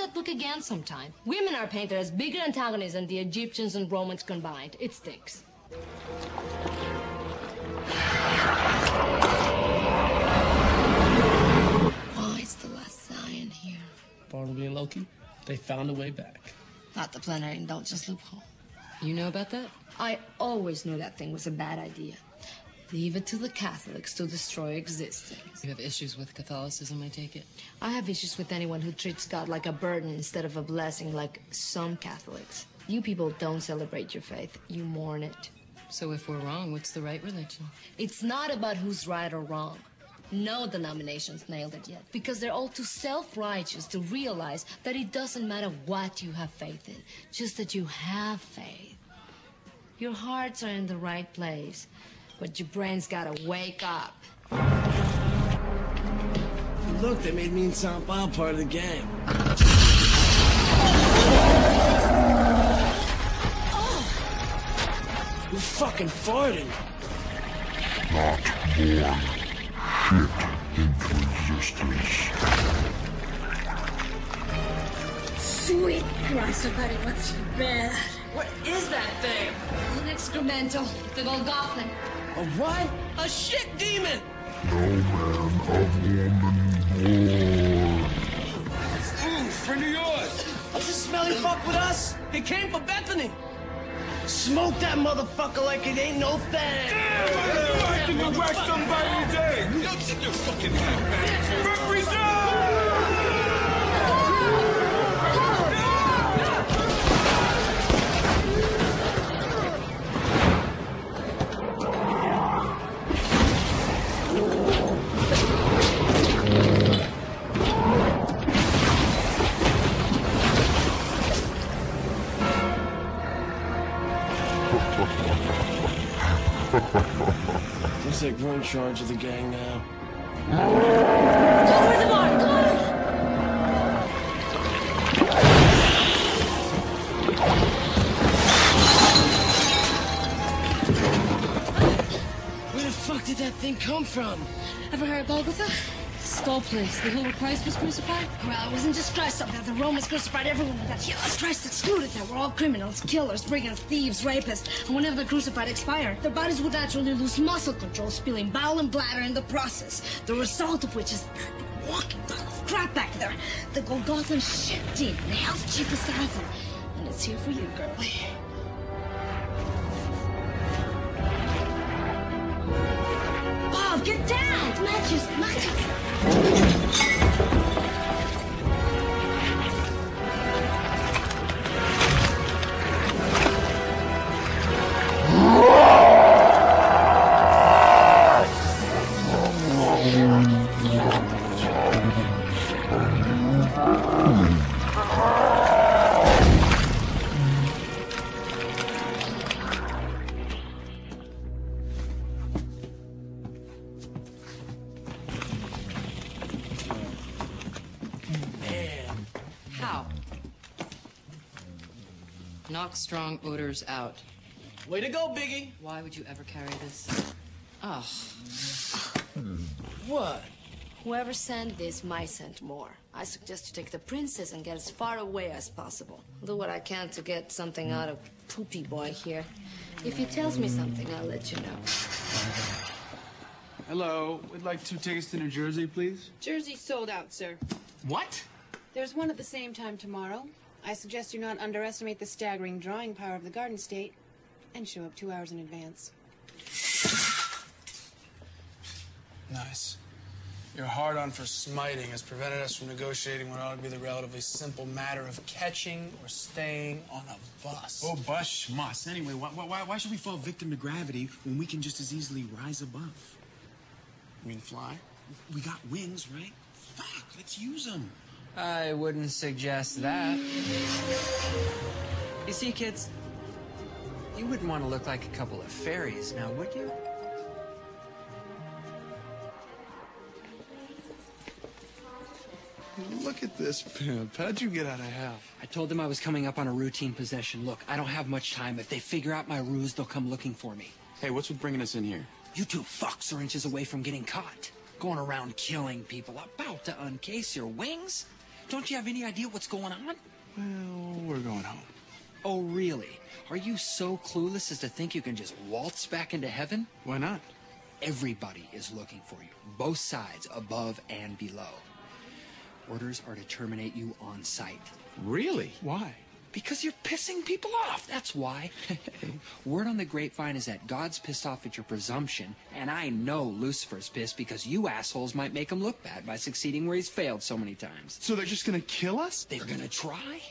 that book again sometime. Women are painted as bigger antagonists than the Egyptians and Romans combined. It stinks. Why is the last Zion here? Bartleby and Loki, they found a way back. Not the plenary indulgence loophole. You know about that? I always knew that thing was a bad idea. Leave it to the Catholics to destroy existence. You have issues with Catholicism, I take it? I have issues with anyone who treats God like a burden instead of a blessing, like some Catholics. You people don't celebrate your faith. You mourn it. So if we're wrong, what's the right religion? It's not about who's right or wrong. No denominations nailed it yet, because they're all too self-righteous to realize that it doesn't matter what you have faith in, just that you have faith. Your hearts are in the right place, but your brain's gotta wake up. Look, they made me and Sam Bob part of the gang. Who fucking farted? Not born. Shit into existence. Sweet Christ, buddy, what's so bad? What is that thing? An excremental, the Golgothan. A what? A shit demon! No man of woman born. Friend of yours! Does this smelly fuck with us? He came for Bethany! Smoke that motherfucker like it ain't no thing! Damn, I think you whack somebody today! Don't sit your fucking head, man! Represent! Looks like we're in charge of the gang now. Go for the mark! Go on! Where the fuck did that thing come from? Ever heard of Golgotha? Skull place, the hill where Christ was crucified? Well, it wasn't just Christ up there. The Romans crucified everyone with that hill. Christ excluded them. We're all criminals, killers, brigands, thieves, rapists. And whenever the crucified expired, their bodies would naturally lose muscle control, spilling bowel and bladder in the process. The result of which is a walking pile of crap back there. The Golgothan shit demon, the hell's chief assassin. And it's here for you, girlie. Bob, get down! Matches, matches! How? Knock strong odors out. Way to go, Biggie! Why would you ever carry this? Oh. What? Whoever sent this might send more. I suggest you take the princess and get as far away as possible. I'll do what I can to get something out of Poopy Boy here. If he tells me something, I'll let you know. Hello, we'd like 2 tickets to New Jersey, please. Jersey sold out, sir. What? There's one at the same time tomorrow. I suggest you not underestimate the staggering drawing power of the Garden State and show up 2 hours in advance. Nice. Your hard-on for smiting has prevented us from negotiating what ought to be the relatively simple matter of catching or staying on a bus. Oh, bus schmuss. Anyway, why should we fall victim to gravity when we can just as easily rise above? You mean fly? We got wings, right? Fuck, let's use them. I wouldn't suggest that. You see, kids, you wouldn't want to look like a couple of fairies now, would you? Look at this pimp. How'd you get out of hell? I told them I was coming up on a routine possession. Look, I don't have much time. If they figure out my ruse, they'll come looking for me. Hey, what's with bringing us in here? You 2 fucks are inches away from getting caught. Going around killing people, about to uncase your wings. Don't you have any idea what's going on? Well, we're going home. Oh, really? Are you so clueless as to think you can just waltz back into heaven? Why not? Everybody is looking for you, both sides, above and below. Orders are to terminate you on sight. Really? Why? Because you're pissing people off, that's why. Word on the grapevine is that God's pissed off at your presumption, and I know Lucifer's pissed because you assholes might make him look bad by succeeding where he's failed so many times. So they're just gonna kill us? They're gonna try.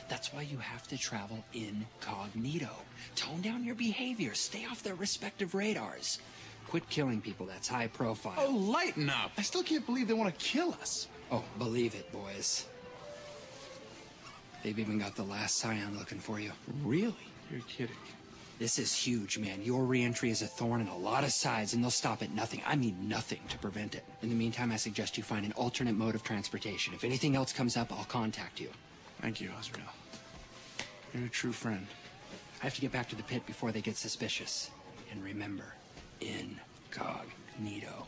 That's why you have to travel incognito. Tone down your behavior, stay off their respective radars. Quit killing people, that's high profile. Oh, lighten up. I still can't believe they want to kill us. Oh, believe it, boys. They've even got the last scion looking for you. Really? You're kidding. This is huge, man. Your re-entry is a thorn in a lot of sides, and they'll stop at nothing. I mean nothing to prevent it. In the meantime, I suggest you find an alternate mode of transportation. If anything else comes up, I'll contact you. Thank you, Azrael. You're a true friend. I have to get back to the pit before they get suspicious. And remember, incognito.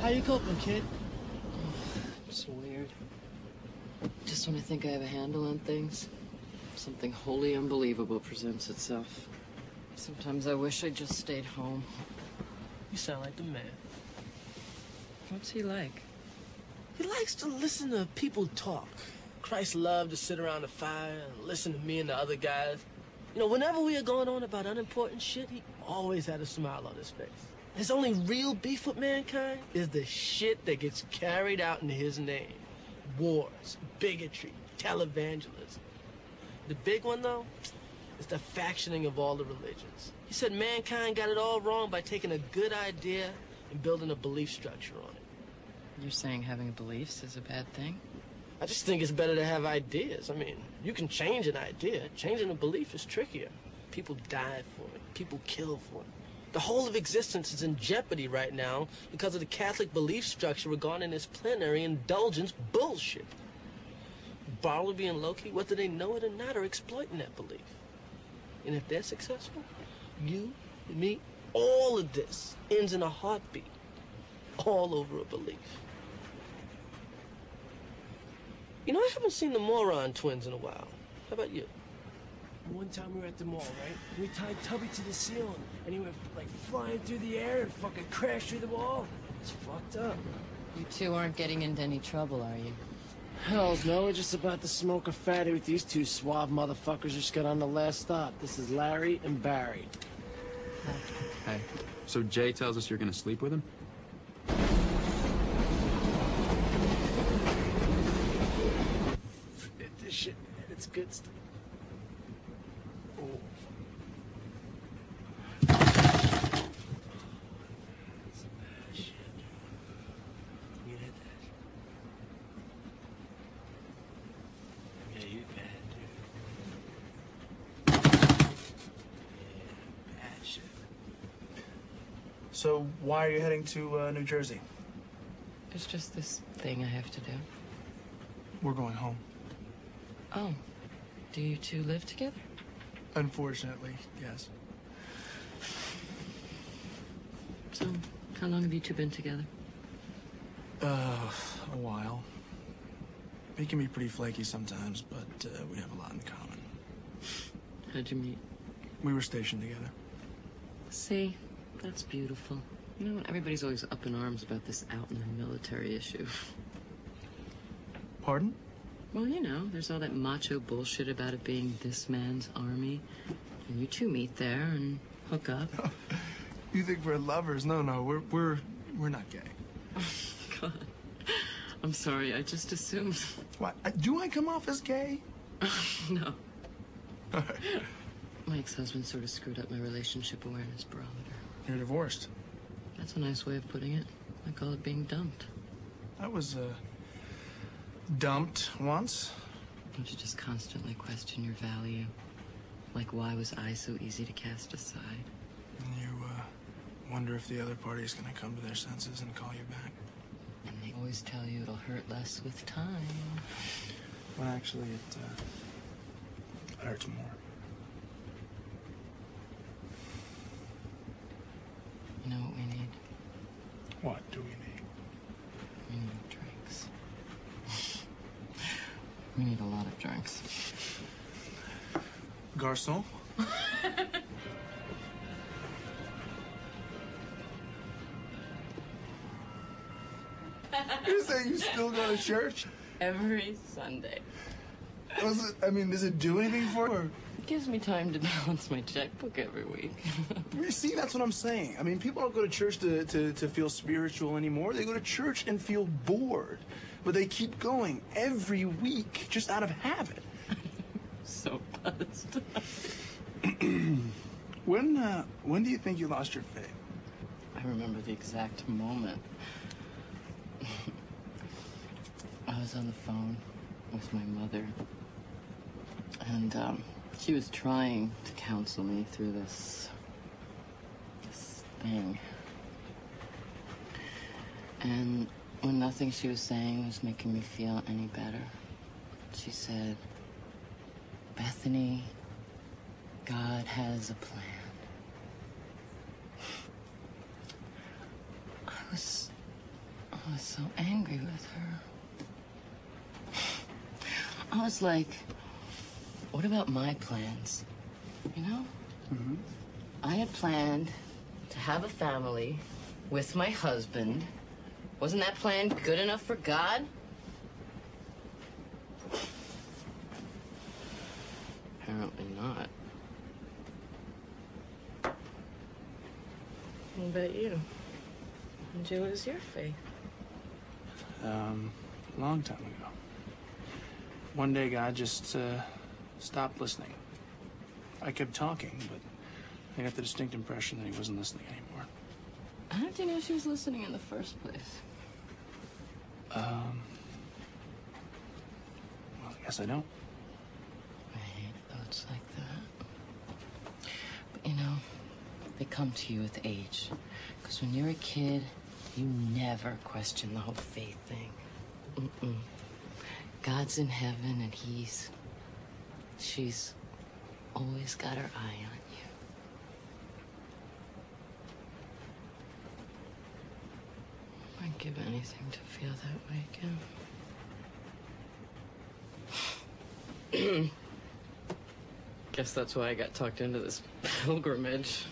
How you coping, kid? It's weird. Just when I think I have a handle on things, something wholly unbelievable presents itself. Sometimes I wish I just stayed home. You sound like the man. What's he like? He likes to listen to people talk. Christ loved to sit around the fire and listen to me and the other guys. You know, whenever we were going on about unimportant shit, he always had a smile on his face. His only real beef with mankind is the shit that gets carried out in his name. Wars, bigotry, televangelism. The big one, though, is the factioning of all the religions. He said mankind got it all wrong by taking a good idea and building a belief structure on it. You're saying having beliefs is a bad thing? I just think it's better to have ideas. I mean, you can change an idea. Changing a belief is trickier. People die for it. People kill for it. The whole of existence is in jeopardy right now because of the Catholic belief structure regarding this plenary indulgence bullshit. Bartleby and Loki, whether they know it or not, are exploiting that belief. And if they're successful, you, me, all of this ends in a heartbeat. All over a belief. You know, I haven't seen the Moron twins in a while. How about you? One time we were at the mall, right? We tied Tubby to the ceiling, and he went, like, flying through the air and fucking crashed through the wall. It's fucked up. You two aren't getting into any trouble, are you? Hells no, we're just about to smoke a fatty with these two suave motherfuckers just got on the last stop. This is Larry and Barry. Hey, so Jay tells us you're gonna sleep with him? Forget this shit, man. It's good stuff. Oh. That's some bad shit. You hit that? Yeah, you bad, dude. Yeah, bad shit. So, why are you heading to New Jersey? It's just this thing I have to do. We're going home. Oh, do you two live together? Unfortunately, yes. So, how long have you two been together? A while. He can be pretty flaky sometimes, but we have a lot in common. How'd you meet? We were stationed together. See, that's beautiful. You know, everybody's always up in arms about this out in the military issue. Pardon? Well, you know, there's all that macho bullshit about it being this man's army. And you two meet there and hook up. You think we're lovers? No, we're not gay. God. I'm sorry, I just assumed. What? Do I come off as gay? No. All right. My ex-husband sort of screwed up my relationship awareness barometer. You're divorced. That's a nice way of putting it. I call it being dumped. I was, dumped once. Don't you just constantly question your value? Like, why was I so easy to cast aside? You, wonder if the other party is gonna come to their senses and call you back. And they always tell you it'll hurt less with time. Well, actually, it hurts more. You know what we need? What do we need? We need drinks. We need a lot of drinks. Garçon? You're saying you still go to church? Every Sunday. Does it do anything for you? It gives me time to balance my checkbook every week. You see, that's what I'm saying. I mean, people don't go to church to feel spiritual anymore. They go to church and feel bored. But they keep going every week just out of habit. So buzzed. When do you think you lost your faith? I remember the exact moment. I was on the phone with my mother, and she was trying to counsel me through this thing. And when nothing she was saying was making me feel any better, she said, "Bethany, God has a plan." I was so angry with her. I was like, what about my plans? You know? Mm-hmm. I had planned to have a family with my husband. Wasn't that plan good enough for God? Apparently not. What about you? When did you lose your faith? A long time ago. One day, God just stopped listening. I kept talking, but I got the distinct impression that he wasn't listening anymore. How did you know she was listening in the first place? Well, I guess I don't. I hate thoughts like that. But you know, they come to you with age. Because when you're a kid, you never question the whole faith thing. Mm-mm. God's in heaven and she's always got her eye on you. I'd give anything to feel that way again. Guess that's why I got talked into this pilgrimage.